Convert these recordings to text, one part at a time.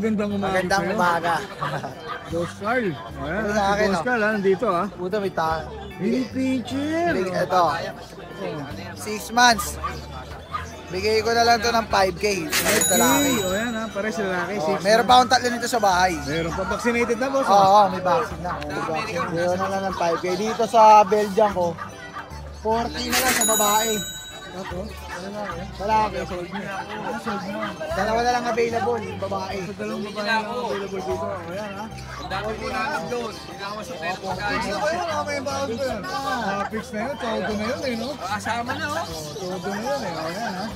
magandang umaga. Magandang umaga. Boss Carl. Ayan, Ito sa akin, Boss Carl, nandito ha. Puta, may ta. Mini pitcher. Ito. 6 months. Bigay ko na lang to ng 5K. Ito lalaki. O yan ha, pares lalaki. Meron pa akong tatlo nito sa bahay. Meron pa vaccinated na boss. Oo, may vaccine na. Meron na lang ng 5K. Dito sa Belgium ko, 40 na lang sa babae. Ako? Lalaki, sold mo. Dalawa na lang available, yung babae. Sa dalawang babae lang available dito. O yan ha. Dami po namin doon. Ginawa sa pera pagkain. Fix na ba yun? May baon ko yan. Fix na yun. Todo na yun eh no? Kasama na oh. Todo na yun eh. O yan ha.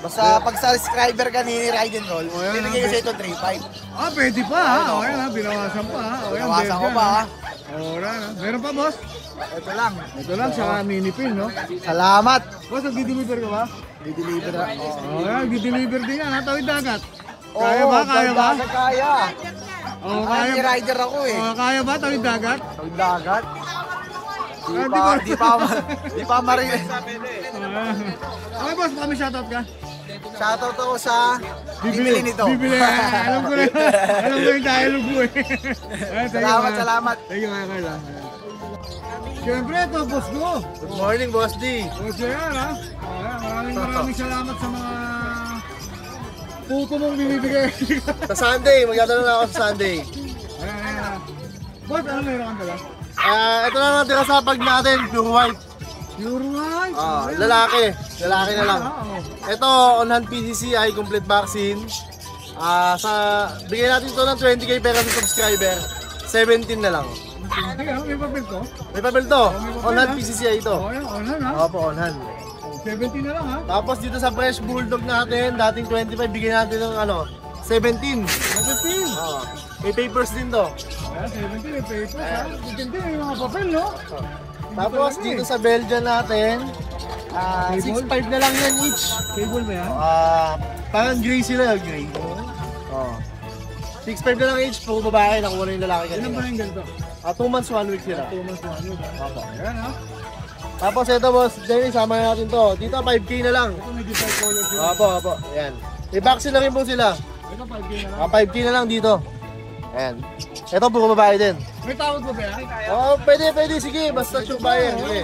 Basta pag subscriber ka ni Ride and Roll, binigay ko sa ito 3.5. Pwede pa ha. O yan ha. Binawasan pa ha. O yan. Nawasan ko pa ha. O yan ha. Meron pa boss? Ito lang. Ito lang sa mini pin no? Salamat. Boss, nag-deliver ka ba? Di-deliver na. O yan. Nag-deliver din yan ha. Tawid dagat. Oo, Kaya ba? Kaya ba? Kaya. O kaya ba? Rider ako eh. O kaya ba? Tawid dagat? Tawid dagat. Di pa marinig. Okay boss, baka may shoutout ka? Shoutout ako sa bibili nito. Bibili. Alam ko na. Alam ko yung dialogue mo eh. Salamat, salamat. Thank you mga Carla. Siyempre, ito boss ko. Good morning, Boss D. Boss yan ha. Maraming salamat sa mga puto mong binibigay. Sa Sunday, magdadala na ako sa Sunday. Ayan. Boss, ano meron ka pala? Ito na lang tira sa pag natin, pure white. Pure white. Lalaki na lang. Oo. Ito, on-hand PCCI, complete vaccine. Bigay natin ito ng 20K pera sa subscriber. 17 na lang. Sige, may papel to? May papel to. papel, On-hand ha? PCCI ito. Oo, yan, on-hand ha? Opo, on-hand. 17 na lang ha? Tapos dito sa fresh bulldog natin, dating 25, bigyan natin ng 17. 17. May papers din to. Ayan, 17 may papers ha? 17 may mga papel no? Tapos dito sa Belgian natin, 6.5 na lang yan each. Cable ba yan? Parang gray sila, gray. Oh. 6.5 na lang each, puro babae, nakuha na yung lalaki Ilan kanina. ba yung ganito? 2 months, 1 week sila. 2 months na ano ba? Opo. Ayan ha? Tapos ito boss, Jenny, sama natin to. Dito 5K na lang. Ito may default color sila. Opo. Ayan. May vaccine na rin po sila. Ito 5K na lang. 5K na lang dito. Ayan. Ito puro babae din. May tawag ba ba yan? Oo, pwede. Sige, basta sure buyer. Sige.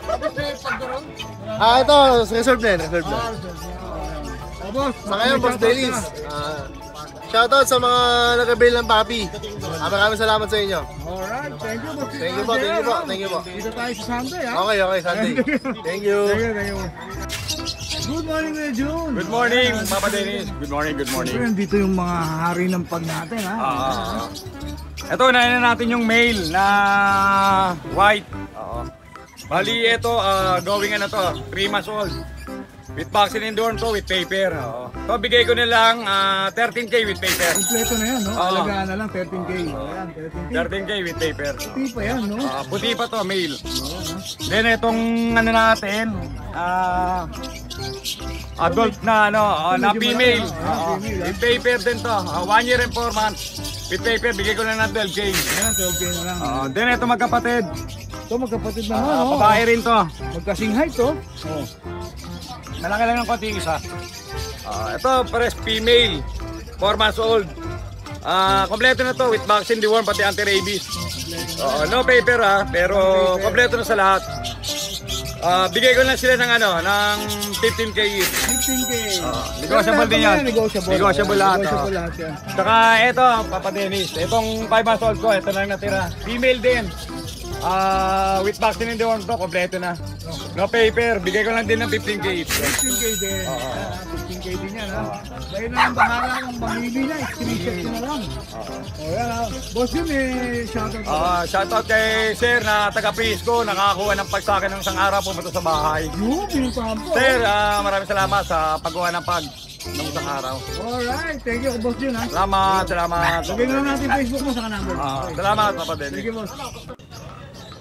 Tapos may pagkaroon? Ito, reserve na. Boss, Sa ngayon, Boss Dennis. Shoutout sa mga nag-avail ng papi. Maraming salamat sa inyo. Alright, thank you boss. Thank you po. Dito tayo sa Sunday ha? Okay, Sunday. Thank you. Thank you. Good morning Kuya Jun. Good morning, Papa Dennis. Good morning. Siyempre, nandito yung mga hari ng pag natin ha? Ito, unahin na natin yung male na white. Bali, ito, going to, 3 months old. With vaccine and dorm to, with paper. So, bigay ko na lang 13K with paper. Kompleto na yan, no? Alagaan na lang, 13K. Ayan, 13K. 13K with paper. Puti pa yan, no? Puti pa to, male. Then, itong ano natin, adult na na female. With paper din to. 1 year and 4 months. With paper, bigay ko na ng 12K. Ayan, 12K na lang. Then, ito magkapatid. Ito, magkapatid naman, no? Babae rin to. Magkasing height, to. Malaki lang ng konti isa. Ito, pares female. 4 months old. Kompleto na to with vaccine, deworm, pati anti-rabies. No paper pero kompleto na sa lahat. Bigay ko lang sila ng ng 15K each. 15K. Negotiable din yan. Negotiable lahat. Negotiable lahat yan. Saka ito, Papa Dennis, itong 5 months old ko, ito na lang natira. Female din. With vaccine and deworm to, kompleto na. No paper, bigay ko lang din ng 15K each. 15K din. 15K din yan ha. Dahil na lang bahala ng mamili na, screenshot ko na lang. Yan ha. Boss yun shoutout ko. Shoutout kay Sir na taga Prisco, nakakakuha ng pag sa akin ng isang araw pumunta sa bahay. Yung pinapampo. Sir, maraming salamat sa paggawa ng pag ng isang araw. Alright, thank you boss yun ha. Salamat. Lagyan na lang natin Facebook mo sa number. Salamat, Papa Dennis. Thank you boss.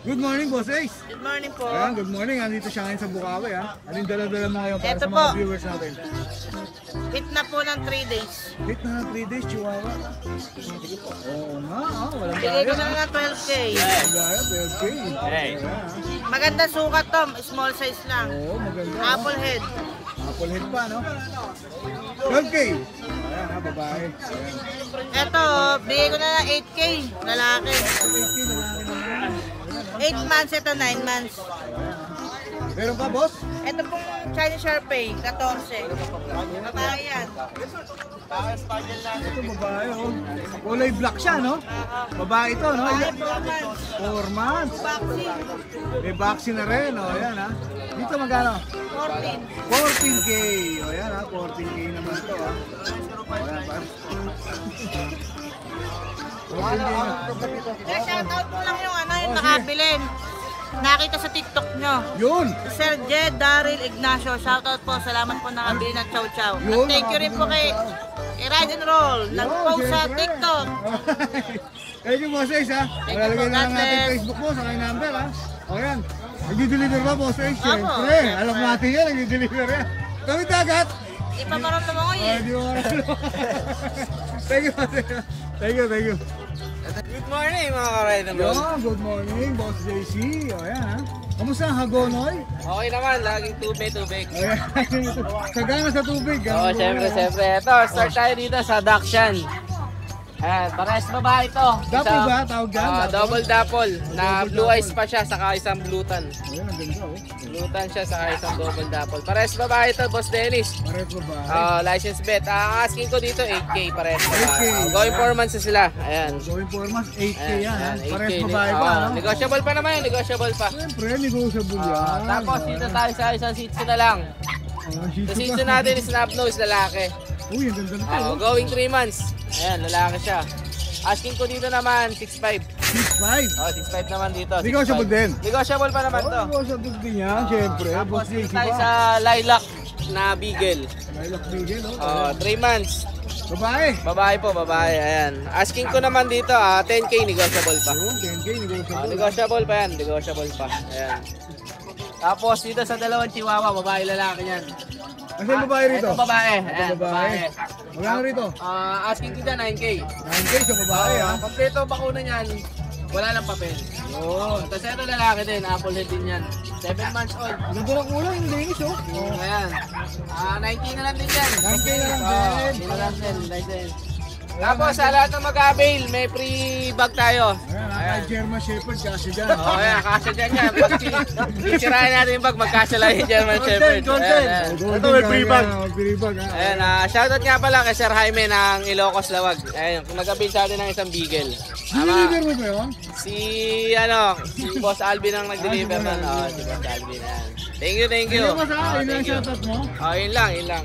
Good morning, Boss Ace. Good morning po. Ayan, good morning. Andito siya ngayon sa Bukawi, ha? Anong dala-dala mo ngayon para Eto sa mga po. viewers natin? Hit na po ng 3 days. Hit na ng 3 days, Chihuahua. Oo nga, walang Bigay ko gaya. na ng 12K. Walang gaya, 12K. Hey. Maganda sukat to, small size lang. Oo, maganda. Apple head. Apple head pa, no? 12K. Ayan, Ayan ha, babae. Ayan. Ito, bigay ko na ng 8K, lalaki. 8K, lalaki naman. 8 months, ito 9 months. Meron pa, boss? Ito pong Chinese Sharpei, 14. Babae yan. Ito, babae, oh. Kulay black siya, no? Babae ito, no? Babae, 4 4 months. months. Vaccine, May vaccine na rin, oh. Ayan, ha. Dito magkano? 14. 14K. O, ayan, ha. 14K naman to, ha. Ayan, pa. 14K na. Kaya shoutout mo lang yung yung nakabilin. Nakita sa TikTok nyo. Yun! Sir Jed Daryl Ignacio, shoutout po. Salamat po nakabili ng Chow Chow. Yun, At thank you rin po kay Ride and Roll. Nag-post sa syempre. TikTok. Thank you, Boss Ace, ha. Thank you Malalagay po, na lang God natin bless. Facebook mo sa kanyang number, ha. O, yan. Nag-deliver ba, Boss Ace? Opo, Siyempre. syempre. Alam natin yan, nag-deliver yan. Kami dagat. Ipaparamdam ako eh. Di mo maralo. Thank you, Boss Ace. Thank you, thank you. Good morning mga ka-rider Yo, good morning, Boss JC. O, yan, ha. Kamusta ang Hagonoy? Okay naman, laging tubig. Ayan. Sagana sa tubig. Oo, syempre. Ito, start tayo dito sa Dakshan. Ayan, parehas babae ito. Dapol ba? Tawag dyan? Double dapple. Na blue eyes pa siya, saka isang blutan. Ayan, ang ganda, oh. Blutan siya, saka isang double dapple. Parehas babae ito, Boss Dennis. Pares ba? License bet. Ang asking ko dito, 8K parehas babae. 8K. Going 4 months na sila. Ayan. Going for mas 8K yan, ha. 8K. Pares babae pa, no? Negotiable pa naman yun, negotiable pa. Siyempre, negotiable yan. Tapos dito tayo sa isang Shih Tzu na lang. Sa Shih Tzu natin is snub nose, lalaki. Uy, ang ganda nito, oh. Going 3 months. Ayan, lalaki siya. Asking ko dito naman, 6'5". 6'5". 6'5 naman dito. Negotiable 6'5. din? Negotiable pa naman to. Negotiable din yan, siyempre. Tapos Boss dito JC tayo pa. sa lilac na beagle. Lilac Bigel, oh. 3 months. Babae. Babae po, babae. Ayan. Asking ko naman dito, 10K negotiable pa. Yun, 10K, negotiable. Negotiable pa yan, negotiable pa. Ayan. Tapos dito sa dalawang chihuahua, babae lalaki yan. Kasi babae rito? Ito babae. Ito Ayan, babae. Magkano rito? Asking kita 9K. 9K sa babae, ha. Kompleto bakuna niyan, wala lang papel. Yun. Tapos ito lalaki din, apple head din yan. 7 months old. Ang ganda ng ulo, yung linis, oh. Ayan. 9K na lang din yan. 9K na lang din. Na lang din, license. Tapos sa lahat ng mag-avail, may free bag tayo. Ayan, German Shepherd kasi dyan. Ayan, kasya dyan yan. Pag sisirahin natin yung bag, magkasya lang yung German Shepherd. Ayan. Ito, may free bag. Free bag, ha. Ayan, shoutout nga pala kay Sir Jaime ng Ilocos Lawag. Ayan, nag-avail sa atin ng isang beagle. Deliver mo ba yun? Si Boss Alvin ang nag-deliver nun. Si Boss Alvin. Ayan. Thank you. Ano ba sa akin? Ilan Thank you. shoutout mo? Yun lang.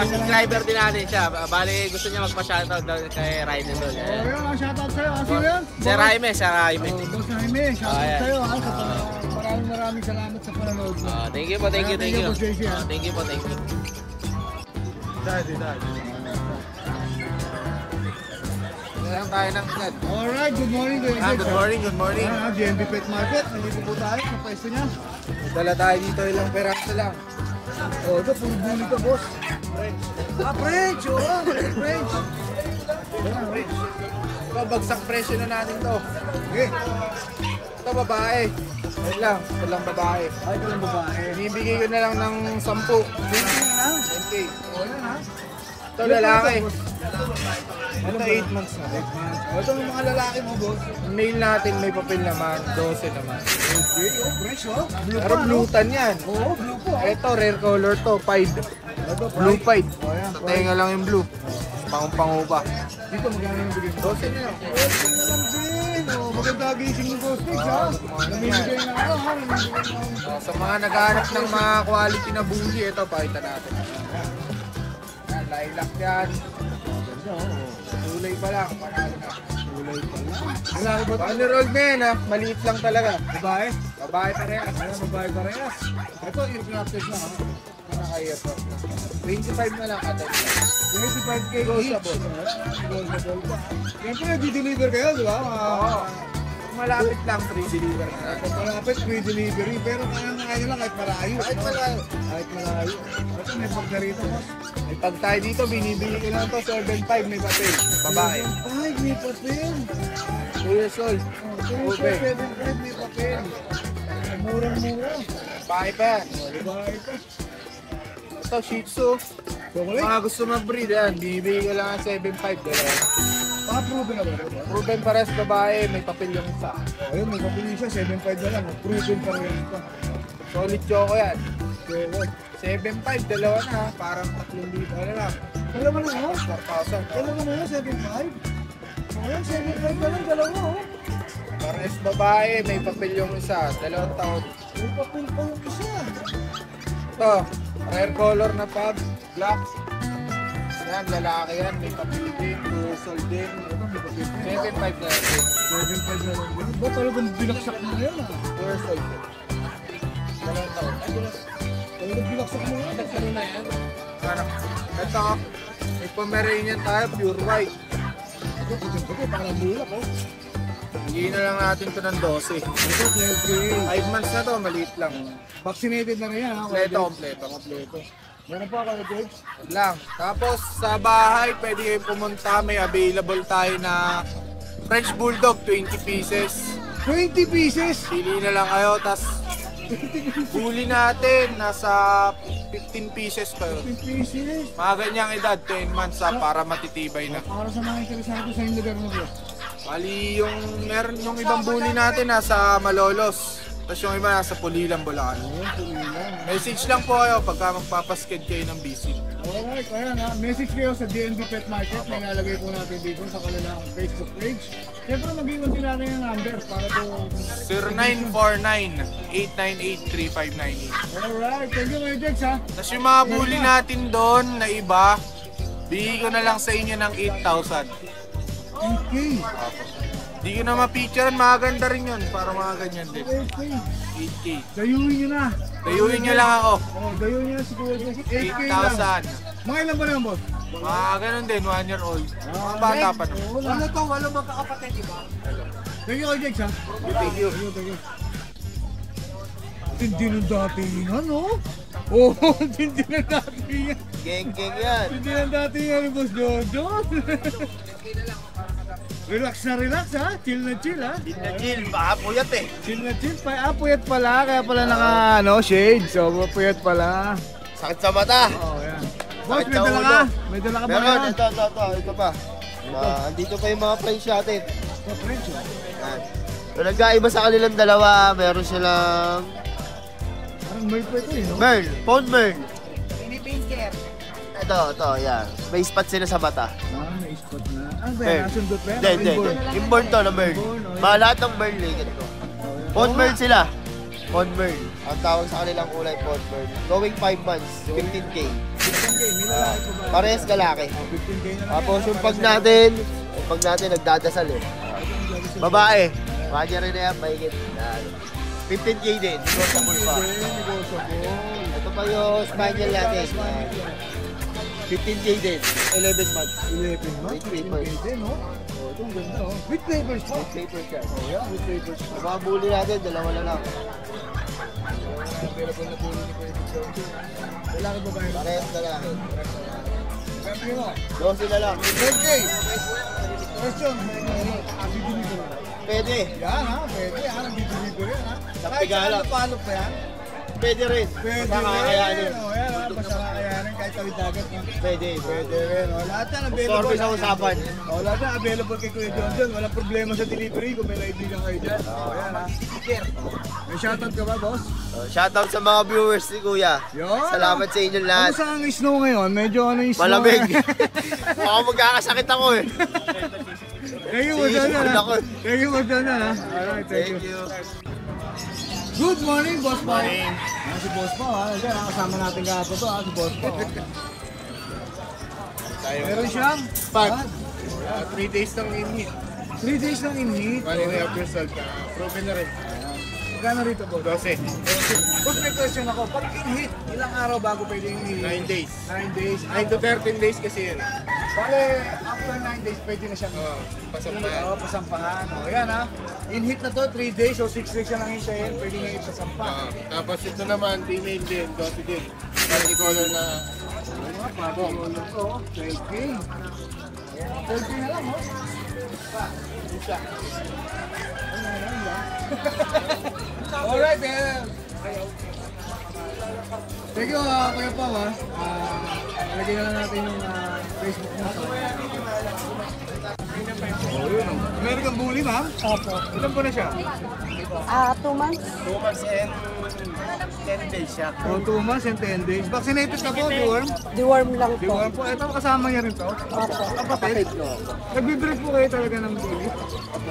Subscriber din natin siya. Bali, gusto niya magpa-shoutout daw kay Ryden doon. Oh, yun, ang shoutout sa'yo. Sino yun? Sir Jaime. Boss Jaime, shoutout Ayan. sa'yo, ha. Maraming salamat sa panonood mo. Thank you po. Thank you, Boss JC, ha. Thank you po. Dahil. Lang tayo ng agad. Alright, good morning, Kuya Jed. Good morning. Ayan, GMB Pet Market. Nandito po tayo sa pwesto niya. Dala tayo dito ilang peraso lang. Oh, ito, puro bully ka, boss. French, oo. French. Babagsak presyo na natin to. Okay. Ito babae. Ayun lang, ito lang babae. Ay, ito lang babae. Binibigay ko na lang ng 10. 20 na lang. 10K. Oh, yan, ha. Ito lalaki. Ano Ito 8 months na. Oh, ito yung mga lalaki mo, boss. Mail natin may papel naman, 12 naman. Okay, oh, fresh, oh. Blue Pero pa, no? blutan yan. Oo, blue po. Ito, rare color to, pied. Ito, Blue pied. Oh, yan. Sa tenga lang yung blue. Pangong-pango pa. Dito, magkano yung bigay mo? 12 na lang. 12 na lang din. Oh, maganda gising ng boss Pigs, ha. Namimigay na ako, ha. Namimigay na ako. Sa mga naghahanap ng mga quality na bully, ito, pakita natin. Yan, lilac yan. Ganda, oh. Kulay pa lang, panalo na. Kulay pa lang. Lalaki ba ito? Underold na yan, ha. Maliit lang talaga. Babae? Babae parehas. Ayan, babae parehas. Ito, ear-crafted na, ha. Nakakaya to. 25 na lang kada. 25K Negotiable. Negotiable pa. Siyempre, di-deliver kayo, di ba? Oo. Malapit lang, free deliver na natin. Malapit, free delivery. Pero kaya nyo lang kahit malayo. Kahit malayo. Kahit malayo. Ito, may pagka rito, boss. May pag tayo dito, binibili ko lang to, 7.5 may papel. Babae. Ay, may papel. 2 years old. Oh, Ube. 7.5 may papel. Murang-mura. Babae pa yan. Babae ito. Ito, Shih Tzu. Chocolate? Mga gusto mag-breed yan, bibigay ko lang ang 7.5 dalawa. Paka-proven na ba? Proven pares babae, may papel yung isa. Ayun, may kapili siya, 7.5 na lang. Proven pa rin ito. Solid choco yan. Chocolate. 7.5, dalawa na ha. Parang 3,000. Ano lang? Dalawa na oh. 4,000. Dalawa na yun, 7.5. Ayun, 7.5 na lang, dalawa oh. Pares babae, may papel yung isa. 2 taon. May papel pa yung isa. Ito, rare color na pug, black. Yan, lalaki yan, may papel din, sold din. Ito, may papel pa. 7.5 na yan. 7.5 na lang. Ba talagang binaksak mo na yan ah. Pure sold din. 2 taon. Talagang binaksak mo na yan. Ano na yan? Ano? Ito, may Pomeranian tayo, pure white. Ito, puti-puti, parang bulak oh. Hindi na lang natin ito ng 12. Ito, okay. 5 months na to, maliit lang. Vaccinated na rin yan ha. Kompleto. Meron pa kayo, George? Lang. Tapos sa bahay, pwede kayong pumunta. May available tayo na French Bulldog, 20 pieces. 20 pieces! Pili na lang kayo. Tapos huli natin, nasa 15 pieces pa yun. 20 pieces! Mga ganyang edad, 10 months para matitibay na. Para sa mga interesado sa yung lugar mo bro. Bali, meron yung ibang bully natin nasa Malolos. Tapos yung iba nasa Pulilan, Bulacan. Message lang po kayo pagka magpapasked kayo ng visit. Alright, ayan ha. Message kayo sa DNB Pet Market na ilalagay po natin dito sa kanilang Facebook page. Siyempre mag-iwan din natin yung number para po... 0949-898-3598. Alright, thank you Kuya Jex ha. Tapos yung mga bully natin doon na iba, bigay ko na lang sa inyo ng 8,000. Okay. Di ko na ma-picturean, maganda rin yun para mga ganyan din. Okay. 8K. Dayuhin nyo na. Dayuhin nyo lang ako. Oh, dayuhin nyo na si Kuya Jex. 8K lang. 8,000. Mga ilan ba na boss? Mga ganun din, 1 year old. Mga bata pa naman. Ano to? Walo magkakapatid, di ba? Thank you Kuya Jex ha. Thank you. Thank you. Tindi ng datingan, no? Oo, tindi ng datingan. Geng-geng yan. Tindi ng datingan ni Boss Jojo. Relax na relax ha, chill na chill ha. Chill na chill, baka puyat eh. Chill na chill, puyat pala, kaya pala naka shades, so puyat pala. Sakit sa mata. Oo, yan. Boss, Sakit may sa dala ulo. ka? May dala ka ba Meron, ngayon? ito pa. Andito pa yung mga friends natin. Oh, French oh. Yan. So, nagkaiba sa kanilang dalawa, meron silang Parang Merl po ito eh, no? Merl, Pond Merl. Ito, yan. May spot sila sa mata. May spot na. Ano ba Merl. yan? Nasundot ba yan? Hindi. Inborn? Inborn to na Merl. Mga lahat ng Merl eh, ganito. Pond Merl sila. Pond Merl. Ang tawag sa kanilang kulay, Pond Merl. Going 5 months, 15K. 15K, nilalaki ko ba? Parehas kalaki. 15K na lang. Tapos yung pag natin nagdadasal eh. Babae. Kanya rin na yan, mahigit. 15K din, negotiable pa. Ito pa yung spaniel natin. 15K din, 11 months. 11 months, With papers. 15K din, no? Oh, ito ang ganda, oh. With papers po. With papers yan. Oh, yeah, with papers. Ang mga bully natin, dalawa na lang. Available na po ni Kuya Jojo. Lalaki ba ba yun? Parehas na lang. Sabi mo, 12 na lang. 10K. Question, bibili ko. Pwede. Yan ha, pwede ha, bibili ko rin ha. Sa Kahit Pigala. saan napalo pa yan? Pwede rin. Pwede Basta kakayanin. rin. O yan ha, basta kakayanin kahit tawid dagat. Pwede. Pwede rin. O lahat yan available. Sorbe sa usapan. O lahat yan available kay Kuya John John. Walang problema sa delivery kung may kaibigan kayo dyan. O yan ha. May shoutout ka ba boss? Shoutout sa mga viewers ni Kuya. Yun. Salamat sa inyo lahat. Ano sa ang snow ngayon? Medyo ano yung snow? Malamig. Mukhang magkakasakit ako eh. Thank you, Boss John John, ha. Ako. Thank you, Boss John John, ha. Alright, thank you. Good morning, Boss Pao. Si Boss Pao, ha. Diyan, kasama natin kahapon to, ha. Si Boss Pao. Meron siyang Pag pag. 3 days ng in-heat. 3 days lang in-heat. Bali na yung result. Proven na rin. Magkano rito, Boss? 12. Boss, may question ako. Pag in-heat, ilang araw bago pwede in-heat? 9 days. 9 days. 9 to 13 days kasi yun. Bale, after 9 days, pwede na siyang Pasampahan. Oo, pasampahan. O, yan ha. In-heat na to, 3 days o 6 days na lang hintayin. Pwede nga ipasampa. Tapos ito naman, female din, doti din. Multicolor na Bago ulo to, 12K. 12K na lang, oh. isa. Alright, Thank you, Kuya Pao, ha. Lagyan na lang natin yung Facebook mo sa Oh, yun. American Bully, ma'am? Opo. Ilan po na siya? 2 months. 2 months and 10 days siya. Oh, 2 months and 10 days. Vaccinated ka po, deworm? Deworm lang po. Deworm po. Ito, kasama niya rin to. Opo. Kapatid. Nagbe-breed po kayo talaga ng bully?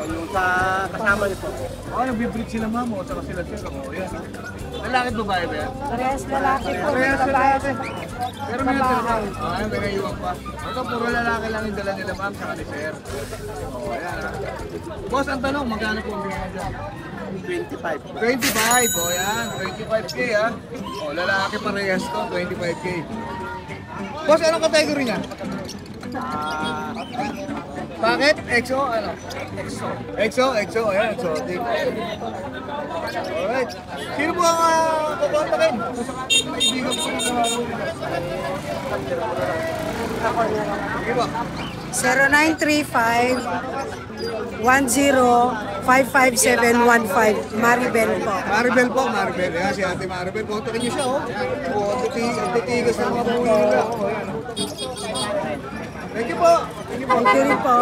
Yung sa kasama nito. Oo, nagbe-breed sila, ma'am. O, tsaka sila sila. O, yan. Lalaki at babae ba yan? Parehas lalaki po. Parehas Babae. lalaki. Pero may Babae. ay, may naiwan pa. Ito, puro lalaki lang yung dala nila, ma'am, saka ni sir. O, ayan, ha. Boss, ang tanong, magkano po ang bigyan dyan? 25. 25, o yan, 25K ha. O, lalaki parehas to, 25K. Boss, anong category niya? Bakit? EXO? Ano? EXO, ayan, exotic. Alright. Sino po ang kukontakin? Kaibigan po ng Sige po. 0935-10-55715. Maribel po. Maribel po, Maribel. Ayan, si Ate Maribel. Kontakin niyo siya, oh. O, titigas ng mga buhay nila. O, ayan, oh. Thank you po. Thank you po. Thank you rin po.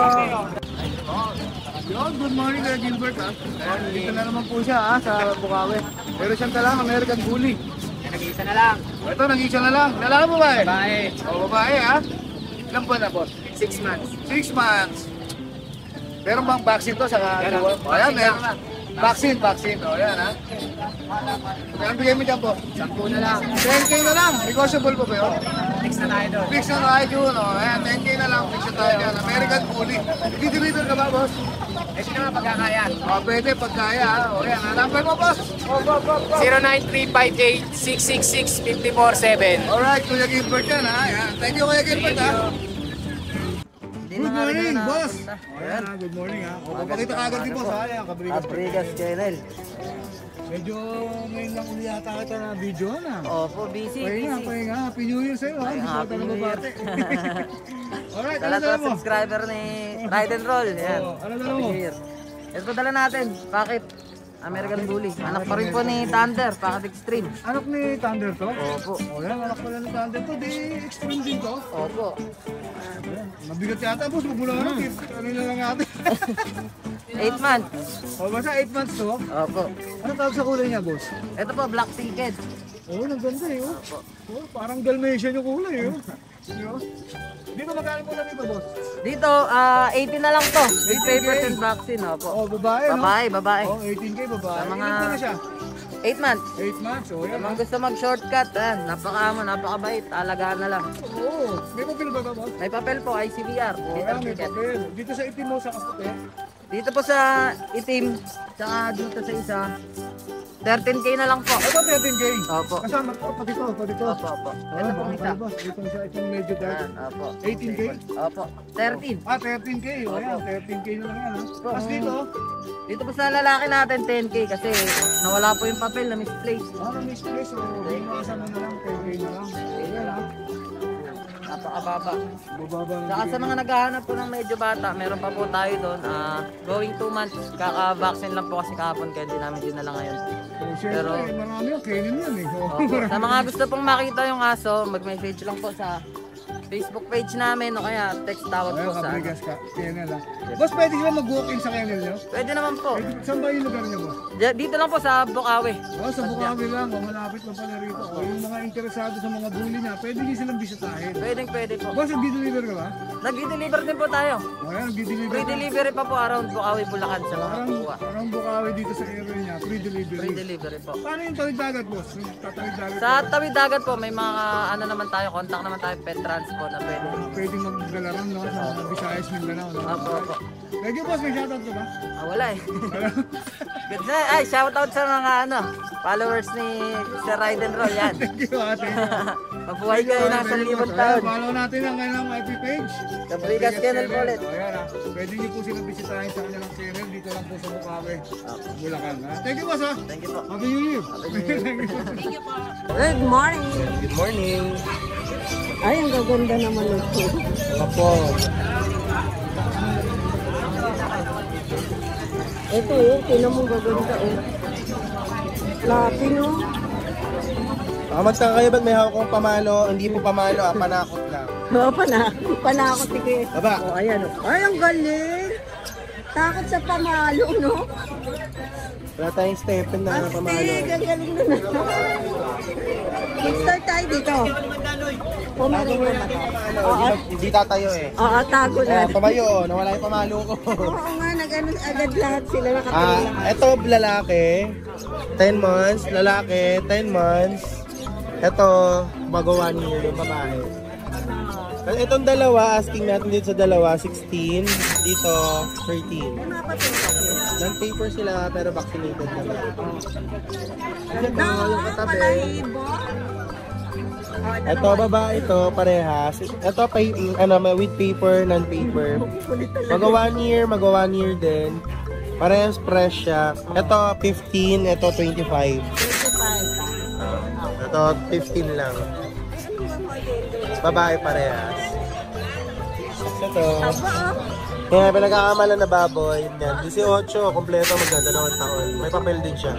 Yun, good morning Kuya Gilbert ha. Ayan, dito na naman po siya ha, sa Bukawi. Pero siyang talang American Bully. Nag-iisa na lang. Ito, nag-isa na lang. Lalaki mo ba eh? Bae. O, babae ha. Ilan po na boss? 6 months. 6 months. Meron bang vaccine to sa Meron. O, ayan, meron na. Vaccine. O, ayan ha. Kaya bigay mo dyan po. 10 na lang. 10K na lang. Negotiable po ba yun? Fix na tayo doon. Fix na tayo yun. O, ayan, 10K na lang. Fix na tayo dyan. American Bully. Deliver ka ba boss? Ito naman pagkakaya. O, pwede pagkaya ha. O, ayan. Number mo boss. Go. 0935866654-7. Alright, Kuya Gilbert yan ha. Ayan. Thank you Kuya Gilbert ha. Good morning, boss. Ayan ha, good morning ha. O, papakita ka agad din boss ha. Ayan, kabrigas. Abrigas Kennel. Medyo ngayon lang uli yata kita na video na. Opo, busy. Pahinga. Happy New Year sa'yo ha. Happy New Year. Alright, ano Dala dala to mo? subscriber ni Ride and Roll. Yan. Oo, ano dala mo? Ito dala natin. Bakit? American Bully. Anak pa rin po ni Thunder. Bakit Extreme? Anak ni Thunder to? Opo. O yan, anak pala ni Thunder to. Di extreme din to. Opo. Mabigat yata boss, mabulang ano. Ano na lang natin. 8 months. O basta 8 months to. Opo. Ano tawag sa kulay niya boss? Ito po, Black Ticket. Oo, naganda eh. Oh, parang Dalmatian yung kulay eh. Dito magkano po na dito boss? Dito, 18 na lang to. With 18K. papers and vaccine. Opo. Oh, babae no? Babae. Oh, 18K babae. Sa mga- Ilan po na siya? 8 months. 8 months. Oh, Sa yan. mga gusto mag-shortcut, napakabait. Alagaan na lang. Oo. May papel ba boss? May papel po, ICBR. Oh, Dito, yan, may papel. Dito sa itim mo sa kaputi. dito po sa itim, tsaka dito sa isa, 13K na lang po. Ito 13K. Opo. Kasama to, pati to. Opo. Ito po isa. Dito sa itong medyo dark. Yan, opo. 18K? Opo. 13. 13K. O yan, 13K na lang yan. Ha? Tapos dito, Dito po sa lalaki natin, 10K kasi nawala po yung papel na misplaced. misplace. So, binawasan mo na lang, 10K na lang. Ayan ha. Napakababa. Bababa na. Saka sa mga naghahanap po ng medyo bata, meron pa po tayo doon. Going 2 months, kaka-vaccine lang po kasi kahapon kaya di namin dinala ngayon. Oh, syempre, marami yung kainin yan eh. Opo. Sa mga gusto pong makita yung aso, mag-message lang po sa Facebook page namin o kaya text tawag po Ayun, sa kabrigas ka. Kennel ha. Boss, pwede sila mag-walk-in sa kennel nyo? Pwede naman po. Saan ba yung lugar niyo, boss? Dito lang po sa Bukawi. Oh, sa Bukawi lang. O, malapit lang pala rito. O, yung mga interesado sa mga bully na, pwede din silang bisitahin. Pwede po. Boss, nag-deliver ka ba? Nag-deliver din po tayo. O, yan, nag-deliver. Free delivery pa po around Bukawi, Bulacan sa mga kukuha. Parang Bukawi dito sa area niya, free delivery. Free delivery po. Paano yung tawid dagat, boss? Yung tatawid dagat. Sa tawid dagat po, may mga ano naman tayo, contact naman tayo, pet transport na pwede. Pwedeng maggalaran, no? Sa mga Visayas, Mindanao, no? Opo. Thank you, boss. May shoutout ka ba? Wala eh. Good na. Ay, shoutout sa mga followers ni Sir Ride and Roll yan. Thank you, ate. Mabuhay kayo ng 1,000 taon. Follow natin ang kanilang FB page. Kabrigas Kennel po ulit. O, yan, ha. Pwede niyo po silang bisitahin sa kanilang channel. Dito lang po sa Bukawi, Bulacan. Ha? Thank you, boss. Ha? Thank you po. Happy New Year. Thank you. Good morning. Good morning. Ay, ang gaganda naman ito. Opo. Ito tinan mo gaganda Lapi no? Magtaka kayo ba't may hawak kong pamalo? Hindi po pamalo, panakot lang. Oo, panakot sige. Baba. Oh, ayan. Ay, ang galing. Takot sa pamalo, no? Wala tayong Stephen na pamalo. Astig, ang galing na na. Start tayo dito. Pumarin mo ba ito? Hindi tatayo eh. Oo, tago na. Pamayo, nawala yung pamalo ko. Oo nga, nag-ano agad lahat sila nakatulong. Ito lalaki, 10 months. Lalaki, 10 months. Ito, magawa niyo yung babae. Itong dalawa, asking natin dito sa dalawa, 16. Dito, 13. Non-paper sila pero vaccinated naman. Ito, yung katabi. Ito, babae ito, parehas. Ito, with paper, non-paper. Mag 1 year, din. Parehas fresh siya. Ito, 15. Ito, 25. Ito, 15 lang. Babae parehas. Ito. Kaya pinagkakamalan na baboy. Yan, 18, kompleto, magdadalawang taon. May papel din siya.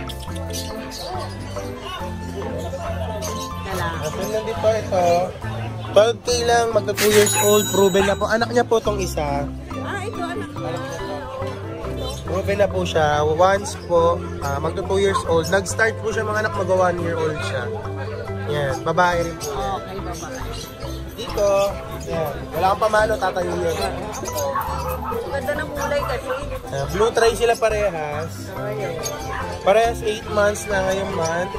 At yun lang dito, ito. 12K lang, magta 2 years old, proven na po. Anak niya po itong isa. Ito anak ko. Proven na po siya. Once po, magta 2 years old. Nag-start po siya mga anak, mag 1 year old siya. Yan, babae rin po. Okay, babae. Dito, yan. Wala kang pamalo, tatayo yun. Ganda ng kulay kasi. Blue try sila parehas. Parehas 8 months na ngayong month.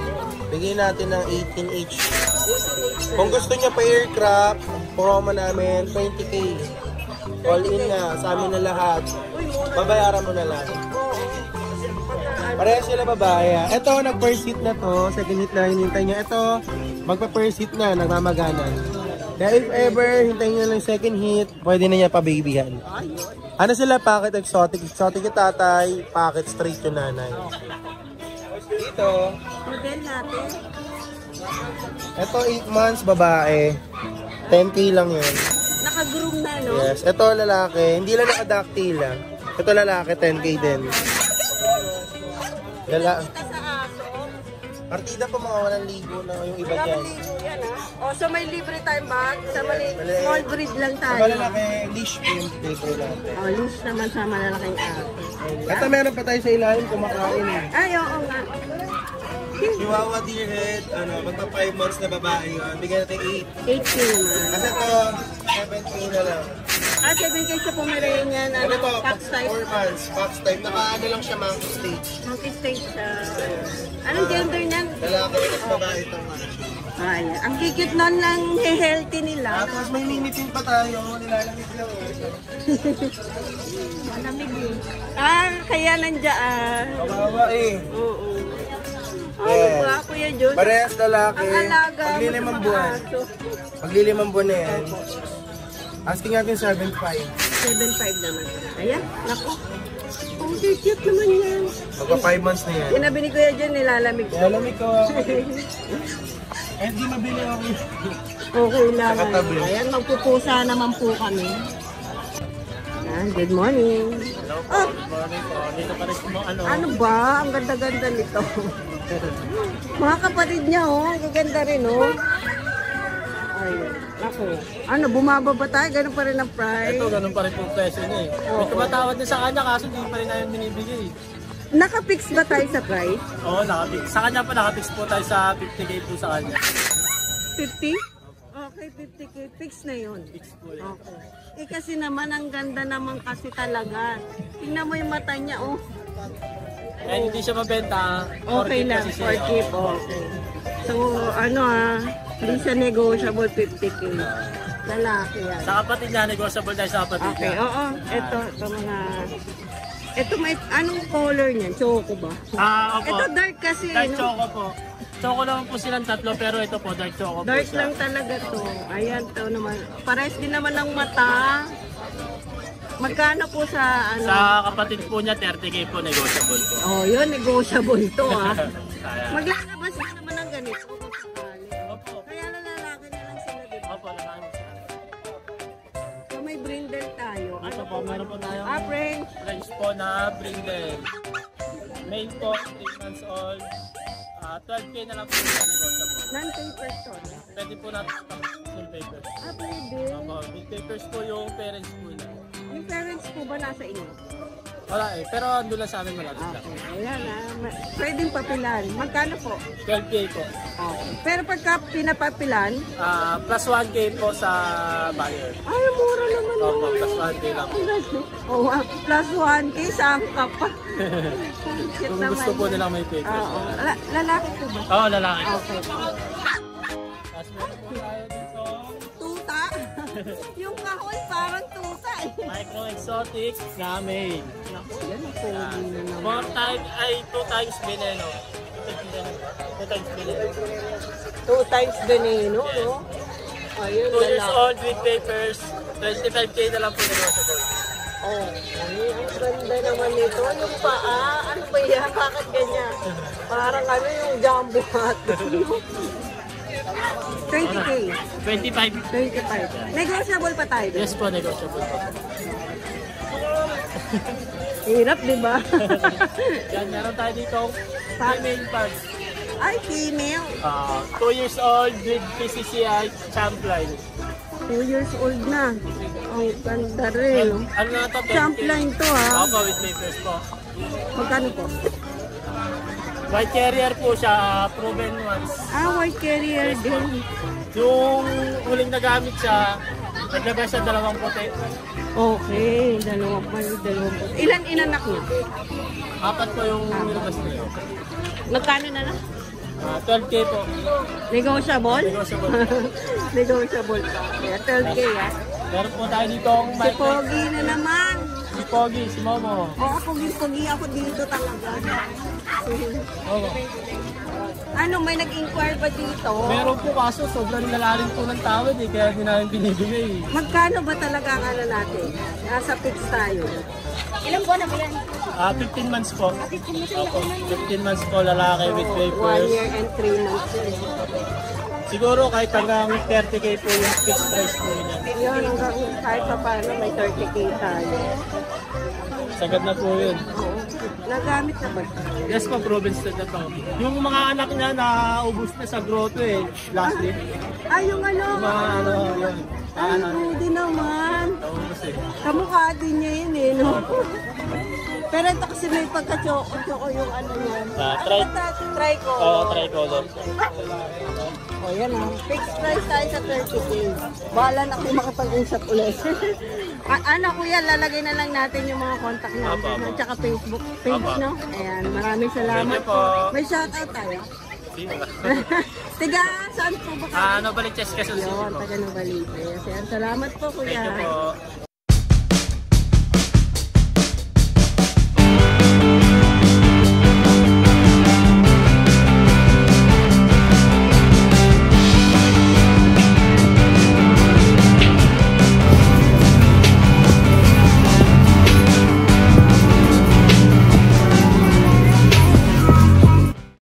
Bigyan natin ng 18 each. Kung gusto niya pa aircraft, promo namin 20K. All in na, sa amin na lahat. Babayaran mo na lang. Parehas sila babae. Ito, nag-first hit na to. Second hit na hinintay niya. Ito, magpa-first hit na, nagmamaganan. Kaya if ever, hintayin niya lang second hit, pwede na niya pa-babyhan. Ano sila? Packet exotic. Exotic yung tatay, packet straight yung nanay. Dito, Model natin. ito 8 months babae. 10K lang yun. Naka-groom na, no? Yes, ito lalaki. Hindi lang nakadactyl lang. Ito lalaki, 10K din. Kita sa aso. Partida po mga 1,000 na yung iba dyan. Ligo yan, ha? O, so may libre tayong bag. Sa Mali. small breed lang Sa tayo. malalaki, leash pimp, libre lang. O, loose naman sa malalaking aso. Ito meron pa tayo sa ilalim, kumakain eh. Ay, oo nga. Chihuahua Deerhead, magpa 5 months na babae yun. Bigyan natin 8. 8K naman. Kasi ito, 7K na lang. 7K sa Pomeranian, Ano to, fox type. 4 months, fox type. Nakaano lang siya, monkey stage. Monkey stage siya. Anong gender niyan? Lalaki, at babae ito. Ay, ang cute nun lang healthy nila. Tapos may minipin pa tayo, nilalamig lang eh. Malamig eh. Kaya nandiyan. Kawawa eh. Oo. Yes. Ano ba, Kuya Jun? Parehas lalaki. Ang alaga mo Maglilimang sa mga buwan. aso. Maglilimang buwan na yan. Asking natin 7.5. 7.5 naman. Ayan, naku. Ang cute naman yan. Magpa 5 months na yan. Sinabi ni Kuya Jun, nilalamig ko. Nilalamig ko. Eh, di mabili ako. Okay lang. Nakatabi. Ayan, magpupusa naman po kami. Ayan, good morning. Oh, Dito pa rin ano ba? Ang ganda-ganda nito. Mga kapatid niya, oh. Ang gaganda rin, oh. Ayun. Ako. Ano, bumaba ba tayo? Ganun pa rin ang price? Ito, ganun pa rin po presyo niya eh. May tumatawad din sa kanya kaso hindi pa rin namin binibigay. Naka-fix ba tayo sa price? Oo, nakapix. Sa kanya po, nakapix po tayo sa 50K po sa kanya. 50? Okay, 50K. Fix na yun. Fix po yun. Okay. Kasi naman, ang ganda naman kasi talaga. Tingnan mo yung mata niya, oh. And hindi siya mabenta. Okay lang, kasi siya. for keep, okay. So, ano hindi siya negotiable, 50K. Lalaki yan. Sa kapatid niya, negotiable tayo sa kapatid Okay, niya. oo. Ito mga... Ito may... Anong color niyan? Choco ba? Opo. Ito dark kasi, Dark no? choco po. Choco naman po silang tatlo, pero ito po, dark choco po Dark siya. lang talaga to. Ayan, to naman. Pares din naman ng mata. Magkano po sa ano? Sa kapatid po niya, 30K po, negotiable po. Oh, yun, negotiable to, ha. Ayan. Maglalabas na naman ng ganito. Kung sakali. Opo. Kaya lalaki na lang sila dito. Opo, lalaki. So may brindle tayo. Ito po, meron po tayo. French. French po na brindle. Male po, 3 months old. 12K na lang po siya negotiable. Non-papers to, no? Pwede po natin yung papers. Ah, pwede. With papers po yung parents po na. Yung parents po ba nasa inyo? Wala eh, pero ando lang sa amin malapit lang. Okay, ayan pwedeng papilan. Magkano po? 12K po. Okay. Pero pagka pinapapilan, Plus 1K po sa buyer. ay, mura naman Opo, yun. plus 1K lang. Oh, plus 1K, saan ka pa? Cute Kung naman gusto po yun. nilang may papers. Oo. Lalaki po ba? Oo, lalaki. Okay. Tapos meron po tayo dito. Tuta? Yung kahon parang tuta eh. Micro exotic na male. Naku, yan ang pogi na naman. 2 times veneno. 2 times veneno. 2 times veneno, no? Ayun, 2 years lalaki. old with papers. 25K na lang po negotiable. Oh, ay, ang ganda naman nito. Yung paa, ano ba yan? Bakit ganyan? Parang ano yung jumbo hat. 20K. 25. 25. Negotiable pa tayo doon. Yes po, negotiable po. Hirap, di ba? Yan, meron tayo dito female pug. Ay, female. 2 years old with PCCI champline. 2 years old na. Ang ganda rin. No? Ano na ito? Champline to, ha? Opo, with papers po. Magkano po? White carrier po siya, proven once. Ah, white carrier din. Yung huling nagamit siya, naglabas siya 2 puti. Okay, dalawang puti. Ilan inanak niya? 4 po yung nilabas niyo. Magkano na lang? 12K po. Negotiable? Negotiable. Negotiable pa. Kaya 12K, ha? Meron po tayo dito ang Si Pogi na naman. Si Pogi, si Momo. Oo, Pogi ako dito talaga. Oo. Ano, may nag-inquire ba dito? Meron po kaso, sobrang lalalim po ng tawad eh, kaya hindi namin binibigay. Magkano ba talaga ang ano natin? Nasa fix tayo. Ilang buwan na ba yan? 15 months po. 15 months po lalaki with 1 papers. year and 3 months. Siguro kahit hanggang 30K po yung fixed price po niya. Yun, hanggang kahit pa paano may 30K tayo. Sagad na po yun. Oo. Nagamit na ba? Yes po, proven stud na to. Yung mga anak niya naubos na sa grotto eh, last week. Ay, yung ano? Yung mga ano, yun. Ay, hindi naman. Naubos eh. Kamukha din niya yun eh, no? Pero ito kasi may pagka-choco yung ano yan. Try ko. Oo, tricolor. O yan ah. Fixed price tayo sa 30K. Bahala na kung makapag-usap ulit. Ano kuya, lalagay na lang natin yung mga contact natin. At saka Facebook page, no? Ayan, maraming salamat Thank you po. May shoutout tayo. Sino ba? Tiga, saan po ba kayo? Ano balik chess ka Yun, taga Novaliches. Ayan, salamat po kuya. Thank you po.